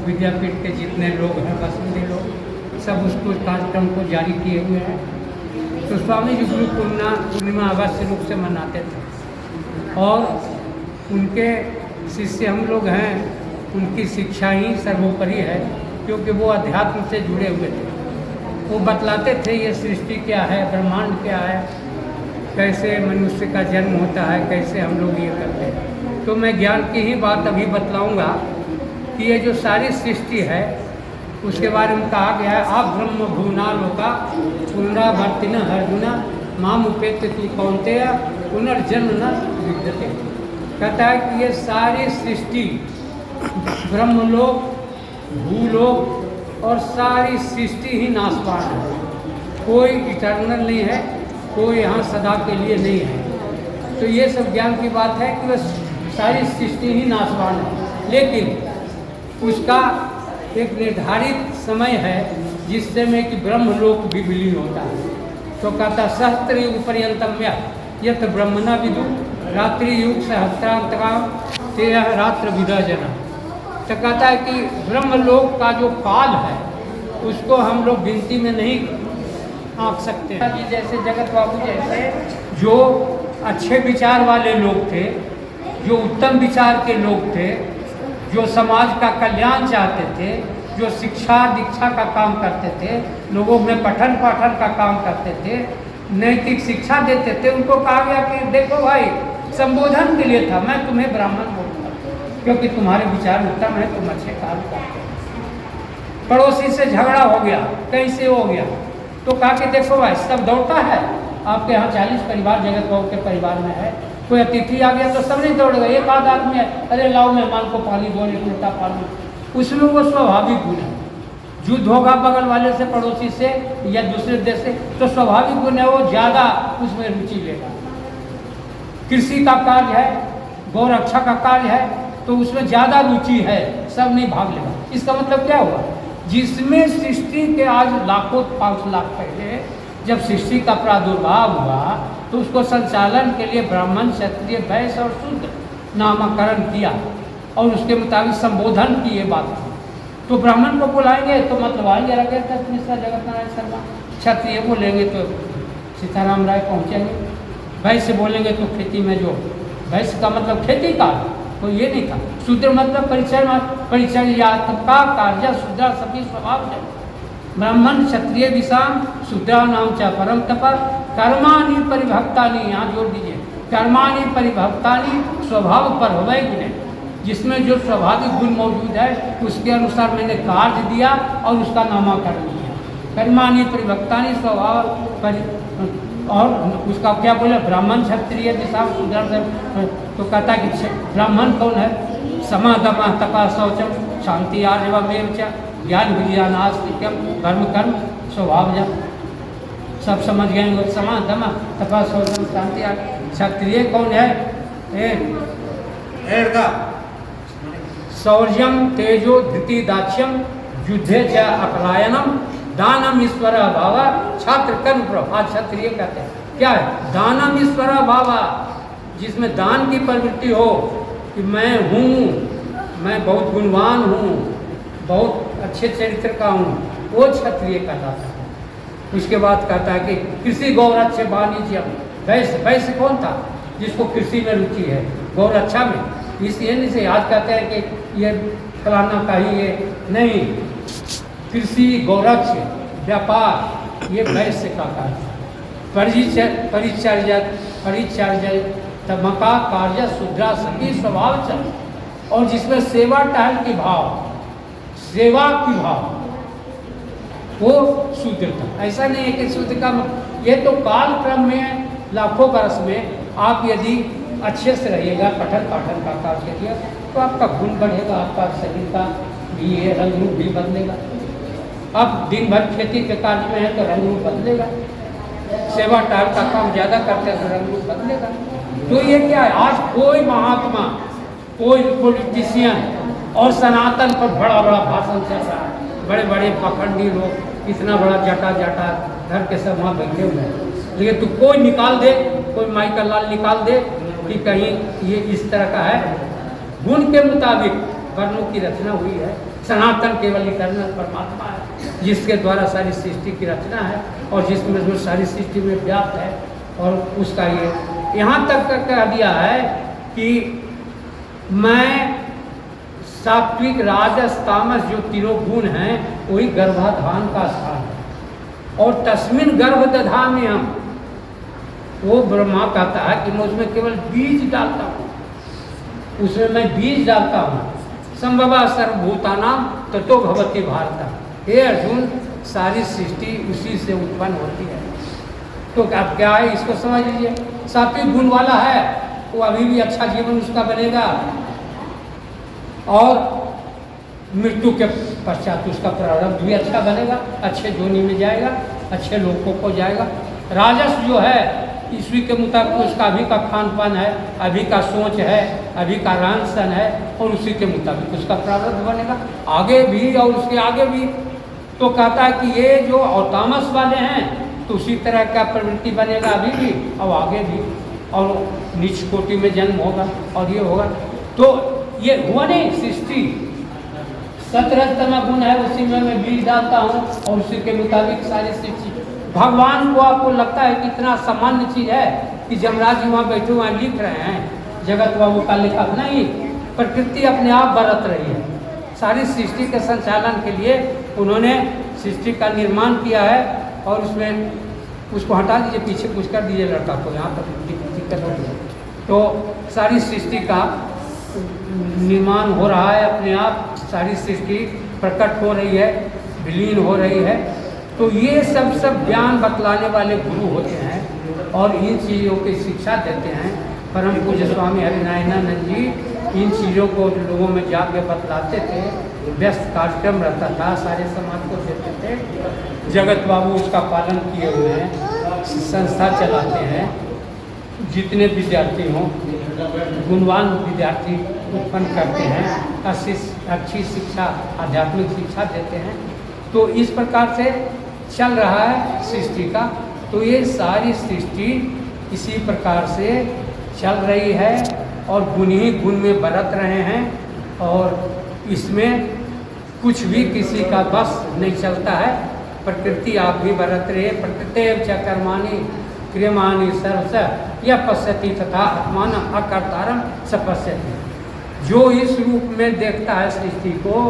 विद्यापीठ के जितने लोग हैं बसंती लोग सब उसको कार्यक्रम को जारी किए हुए हैं। तो स्वामी जी गुरु पूर्णिमा अवश्य रूप से मनाते थे और उनके शिष्य हम लोग हैं। उनकी शिक्षा ही सर्वोपरि है क्योंकि वो अध्यात्म से जुड़े हुए थे। वो बतलाते थे ये सृष्टि क्या है, ब्रह्मांड क्या है, कैसे मनुष्य का जन्म होता है, कैसे हम लोग ये करते हैं। तो मैं ज्ञान की ही बात अभी बतलाऊंगा कि ये जो सारी सृष्टि है उसके बारे में कहा गया है। आप ब्रह्म भूना लोका पुनरावर्तिन अर्जुना माम उपेत्य तू कौन्तेय पुनर्जन्म न विद्यते। कहता है कि ये सारी सृष्टि ब्रह्मलोक, भूलोक और सारी सृष्टि ही नाशवान है। कोई इटर्नल नहीं है, कोई यहाँ सदा के लिए नहीं है। तो ये सब ज्ञान की बात है कि वह सारी सृष्टि ही नाशवान है, लेकिन उसका एक निर्धारित समय है जिससे में कि ब्रह्मलोक भी विलीन होता है। तो कहता सहस्त्र युग पर्यंतम यत ब्रह्मणा विदु रात्रि युग सहस्त्रांतकाम तेरह रात्र विदा जना। तो कहता है कि ब्रह्मलोक का जो काल है उसको हम लोग गिनती में नहीं आंक सकते हैं। जैसे जगत बाबू जैसे जो अच्छे विचार वाले लोग थे, जो उत्तम विचार के लोग थे, जो समाज का कल्याण चाहते थे, जो शिक्षा दीक्षा का काम करते थे, लोगों में पठन पाठन का काम करते थे, नैतिक शिक्षा देते थे, उनको कहा गया कि देखो भाई संबोधन के लिए था, मैं तुम्हें ब्राह्मण बोलता क्योंकि तुम्हारे विचार उत्तम है, तुम अच्छे काम करते हो। पड़ोसी से झगड़ा हो गया, कैसे हो गया, तो कहा कि देखो भाई सब दौड़ता है। आपके यहाँ 40 परिवार जगत बाबू के परिवार में है, कोई अतिथि आ गया तो सब नहीं दौड़ेगा। एक आध आदमी है, अरे लाओ मेहमान को पानी दो, एक लोटा पानी। उसमें वो स्वाभाविक गुण है। युद्ध होगा बगल वाले से, पड़ोसी से या दूसरे देश से, तो स्वाभाविक गुण है, वो ज़्यादा उसमें रुचि लेगा। कृषि का कार्य है, गौ रक्षा का कार्य है, तो उसमें ज़्यादा रुचि है, सब नहीं भाग लेगा। इसका मतलब क्या हुआ, जिसमें सृष्टि के आज लाखों 5 लाख पहले जब सृष्टि का प्रादुर्भाव हुआ तो उसको संचालन के लिए ब्राह्मण, क्षत्रिय, वैश्य और शूद्र नामकरण किया और उसके मुताबिक संबोधन की ये बात थी। तो ब्राह्मण को बुलाएंगे तो मतलब आएंगे रघुनाथ मिश्रा, जगत नारायण शर्मा। क्षत्रिय बोलेंगे तो सीताराम राय पहुँचेंगे। वैश्य बोलेंगे तो खेती में जो वैश्य का मतलब खेती का, तो ये नहीं था। शूद्र मतलब परिचर्यात्मका कार्य शूद्रा सभी स्वभाव जन। ब्राह्मण क्षत्रिय विषाम शूद्रा नाम च परम तप कर्माणि परिभक्तानि, यहाँ जोड़ दीजिए, कर्माणि परिभक्तानि स्वभाव पर हो गुणे। जिसमें जो स्वाभाविक गुण मौजूद है उसके अनुसार मैंने कार्य दिया और उसका नामाकरण किया। कर्माणि परिभक्तानि स्वभाव पर, और उसका क्या बोले, ब्राह्मण क्षत्रिय विषाम शूद्रा। तो कहता है कि ब्राह्मण कौन है, समा दमा तपा शौचम शांति आर्यवमेव च ज्ञान विज्ञान आस्तिक्यम कर्म कर्म स्वभाव जन। सब समझ गए वो, समा दमा तपा शौचम शांति। क्षत्रिय कौन है, शौर्यम तेजो धृति दाक्ष्यम युद्धे च अपलायनम दानम ईश्वर भाव छात्र कर्म प्रभा। क्षत्रिय कहते हैं क्या है, दानम ईश्वर भाव, जिसमें दान की प्रवृत्ति हो कि मैं हूँ, मैं बहुत गुणवान हूँ, बहुत अच्छे चरित्र का हूँ, वो क्षत्रिय कहलाता है। उसके बाद कहता है कि कृषि गौरक्ष वाणिज्यम। वैश्य कौन था, जिसको कृषि में रुचि है, गौरक्षा में। इसलिए नहीं से आज कहते हैं कि ये फलाना का ही ये नहीं, कृषि गौरक्ष व्यापार ये वैश्य का कार्य। परिचर्या तमका कार्य शूद्रा सभी स्वभाव चल, और जिसमें सेवा टहल की भाव, सेवा की भाव, वो शूद्र था। ऐसा नहीं है कि शूद्र का, ये तो काल क्रम में लाखों वर्ष में आप यदि अच्छे से रहिएगा, पठन पाठन का कार्य करिएगा तो आपका गुण बढ़ेगा, आपका शरीर का भी ये रंग रूप भी बदलेगा। आप दिन भर खेती के कार्य में है तो रंग रूप बदलेगा, सेवा टाल का काम ज़्यादा करते हैं तो रंग रूप बदलेगा। तो ये क्या है, आज कोई महात्मा, कोई पॉलिटिशियन और सनातन पर बड़ा बड़ा भाषण चल रहा है, बड़े बड़े पखंडी लोग इतना बड़ा जटा जटा धर के सब वहाँ बैठे हुए हैं, लेकिन तू कोई निकाल दे, कोई माइकल लाल निकाल दे कि कहीं ये इस तरह का है। गुण के मुताबिक वर्णों की रचना हुई है, सनातन केवल इटर्नल परमात्मा है, जिसके द्वारा सारी सृष्टि की रचना है और जिसमें जो सारी सृष्टि में व्याप्त है। और उसका ये यहाँ तक कह दिया है कि मैं सात्विक राजस तामस जो तीनों गुण हैं वही गर्भाधान का स्थान है। और तस्मिन गर्भ दधामि हम, वो ब्रह्मा कहता है कि मैं उसमें केवल बीज डालता हूँ, उसमें मैं बीज डालता हूँ। संभवा सर्वभूतानाम ततो भवति भारत। हे अर्जुन, सारी सृष्टि उसी से उत्पन्न होती है। तो अब क्या है, इसको समझ लीजिए। सात्विक गुण वाला है वो अभी भी अच्छा जीवन उसका बनेगा और मृत्यु के पश्चात उसका प्रारब्ध भी अच्छा बनेगा, अच्छे जोनी में जाएगा, अच्छे लोगों को जाएगा। राजस जो है ईश्वरी के मुताबिक उसका अभी का खान पान है, अभी का सोच है, अभी का रहन सहन है और उसी के मुताबिक उसका प्रारब्ध बनेगा आगे भी और उसके आगे भी। तो कहता है कि ये जो और तामस वाले हैं तो उसी तरह का प्रवृत्ति बनेगा अभी भी और आगे भी, और नीच कोटि में जन्म होगा और ये होगा। तो ये हुआ नहीं सृष्टि, सतरजतम गुण है उसी में मैं बीज डालता हूँ और उसी के मुताबिक सारी सृष्टि। भगवान को आपको लगता है कि इतना सामान्य चीज़ है कि जमराज जी वहाँ बैठे हुए लिख रहे हैं जगत बाबू का लिखा नहीं, प्रकृति अपने आप बरत रही है। सारी सृष्टि के संचालन के लिए उन्होंने सृष्टि का निर्माण किया है और उसमें उसको हटा दीजिए, पीछे कुछ कर दीजिए लड़का को, यहाँ पर दिक्कत हो रही है। तो सारी सृष्टि का निर्माण हो रहा है अपने आप, सारी सृष्टि प्रकट हो रही है, विलीन हो रही है। तो ये सब ज्ञान बतलाने वाले गुरु होते हैं और इन चीज़ों की शिक्षा देते हैं। परम पूज्य स्वामी हरिनारायणानंद जी इन चीज़ों को लोगों में जाके बतलाते थे। व्यस्त कार्यक्रम रहता था, सारे समाज को देते थे। जगत बाबू उसका पालन किए हुए हैं, संस्था चलाते हैं। जितने विद्यार्थी हों, गुणवान विद्यार्थी उत्पन्न करते हैं, अच्छी शिक्षा, आध्यात्मिक शिक्षा देते हैं। तो इस प्रकार से चल रहा है सृष्टि का। तो ये सारी सृष्टि इसी प्रकार से चल रही है और गुण ही गुण में बरत रहे हैं और इसमें कुछ भी किसी का बस नहीं चलता है। प्रकृति आप भी बरत रहे, प्रकृति च कर्माणि क्रियमाणि सर्वश यः पश्यति तथा आत्मान अकर्तारम स पश्यति। जो इस रूप में देखता है सृष्टि को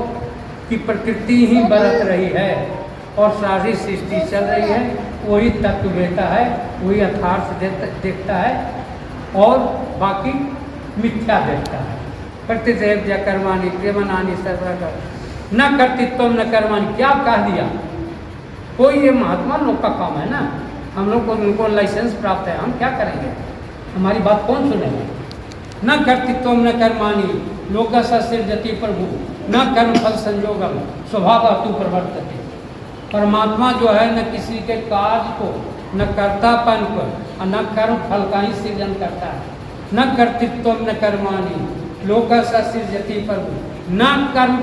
कि प्रकृति ही बरत रही है और सारी सृष्टि चल रही है, वही तत्व देता है, वही यथार्थ देखता है और बाकी मिथ्या देखता है। प्रकृति कर्माणि क्रियमाणानि सर्वश न कर्तृत्व न कर्माणि। क्या कह दिया? कोई ये महात्मा लोग का काम है ना, हम लोग को उनको लाइसेंस प्राप्त है, हम क्या करेंगे? हमारी बात कौन सुनेगा? न कर्तृत्व न कर्माणि लोक सृजति प्रभु न कर्म फल संयोगम स्वभाव तु प्रवर्तते। परमात्मा जो है न किसी के कार्य को, न कर्तापन को और न कर्म फल का ही सृजन करता है। न कर्तृत्व न कर्माणि लोक सृजति प्रभु न कर्म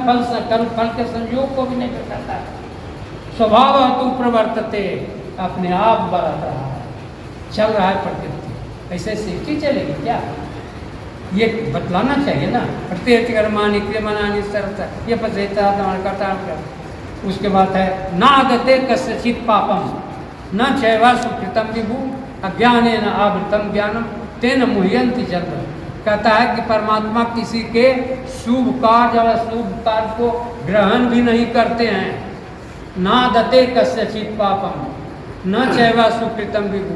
फल के संयोग को भी नहीं करता है। स्वभाव तु प्रवर्तते, अपने आप बरत रहा है, चल रहा है प्रकृति। ऐसे सृष्टि चलेगी क्या? ये बतलाना चाहिए ना। प्रत्येक कर्माणि क्रियमाणानि सर्वश ये पचेता करता। उसके बाद है नागते कस्यचित् पापम न चैवा सुकृतम विभु अज्ञानेन आवृतम ज्ञानम तेन मुह्यन्ति जन्म। कहता है कि परमात्मा किसी के शुभ कार्य और अशुभ कार्य को ग्रहण भी नहीं करते हैं। नादते कस्यचित् पापम न चैवा सुकृतम विभु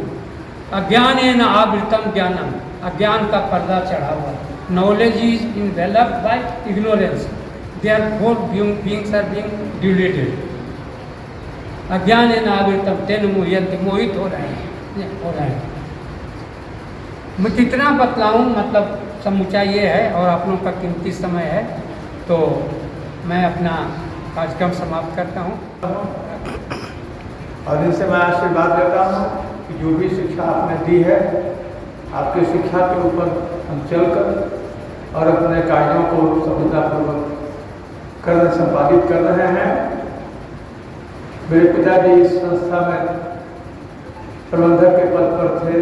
अज्ञानेन आवृतम ज्ञानम। अज्ञान का पर्दा चढ़ा हुआ है। Knowledge is enveloped by ignorance, therefore beings are being deluded. अज्ञानेन आवृतम तेन मुह्यन्ति, मोहित हो रहे हैं। मैं कितना बतलाऊं, मतलब समूचा ये है और आप लोगों का कीमती समय है, तो मैं अपना कार्यक्रम समाप्त करता हूँ। और इनसे मैं आशीर्वाद लेता हूँ कि जो भी शिक्षा आपने दी है, आपकी शिक्षा के ऊपर हम चलकर और अपने कार्यों को सफलतापूर्वक संपादित कर रहे हैं। मेरे पिताजी इस संस्था में प्रबंधक के पद पर थे,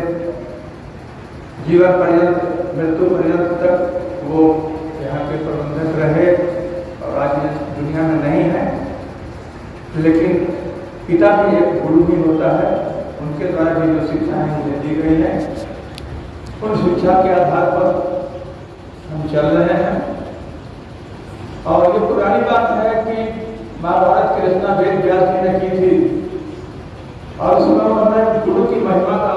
जीवन पर्यंत, मृत्यु पर्यंत तक वो यहाँ के प्रबंधक रहे और आज दुनिया में नहीं है, लेकिन पिता भी एक गुरु ही होता है। उनके द्वारा भी जो शिक्षाएं मुझे दी गई है, उन शिक्षा के आधार पर हम चल रहे हैं। और ये पुरानी बात है कि महाभारत की रचना वेद व्यास जी ने की थी और उसमें उन्होंने गुरु की महिमा का